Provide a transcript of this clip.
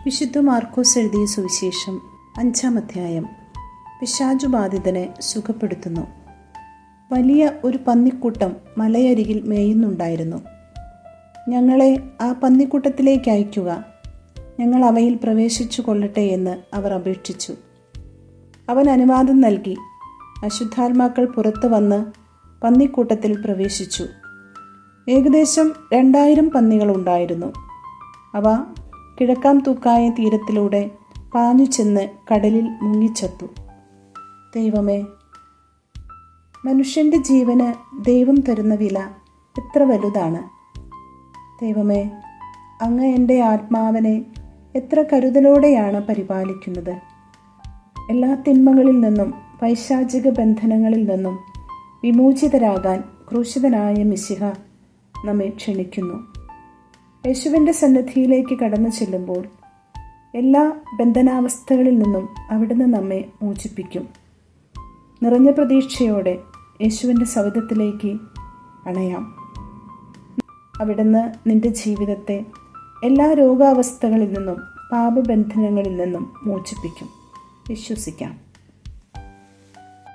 വിശുദ്ധ മാർക്കോസ് എഴുതിയ സുവിശേഷം 5-ാം അധ്യായം. പിശാചുബാധിതനെ സുഖപ്പെടുത്തുന്നു. വലിയ ഒരു പന്നിക്കൂട്ടം മലയരികിൽ മേയുന്നുണ്ടായിരുന്നു. ഞങ്ങളെ ആ പന്നിക്കൂട്ടത്തിലേക്ക് അയക്കുക, ഞങ്ങൾ അവയിൽ പ്രവേശിച്ചു കൊള്ളട്ടെ എന്ന് അവർ അപേക്ഷിച്ചു. അവൻ അനുവാദം നൽകി. അശുദ്ധാത്മാക്കൾ പുറത്തു വന്ന് പന്നിക്കൂട്ടത്തിൽ പ്രവേശിച്ചു. ഏകദേശം 2000 പന്നികളുണ്ടായിരുന്നു. അവ കിഴക്കാം തൂക്കായ തീരത്തിലൂടെ പാഞ്ഞു ചെന്ന് കടലിൽ മുങ്ങിച്ചത്തു. ദൈവമേ, മനുഷ്യൻ്റെ ജീവന് ദൈവം തരുന്ന വില എത്ര വലുതാണ്! ദൈവമേ, അങ്ങ് എൻ്റെ ആത്മാവിനെ എത്ര കരുതലോടെയാണ് പരിപാലിക്കുന്നത്. എല്ലാ തിന്മകളിൽ നിന്നും പൈശാചിക ബന്ധനങ്ങളിൽ നിന്നും വിമോചിതരാകാൻ ക്രൂശിതനായ മിശിഹ നമ്മെ ക്ഷണിക്കുന്നു. യേശുവിൻ്റെ സന്നിധിയിലേക്ക് കടന്നു ചെല്ലുമ്പോൾ എല്ലാ ബന്ധനാവസ്ഥകളിൽ നിന്നും അവിടുന്ന് നമ്മെ മോചിപ്പിക്കും. നിറഞ്ഞ പ്രതീക്ഷയോടെ യേശുവിൻ്റെ സവിധത്തിലേക്ക് അണയാം. അവിടുന്ന് നിന്റെ ജീവിതത്തെ എല്ലാ രോഗാവസ്ഥകളിൽ നിന്നും പാപബന്ധനങ്ങളിൽ നിന്നും മോചിപ്പിക്കും. വിശ്വസിക്കാം.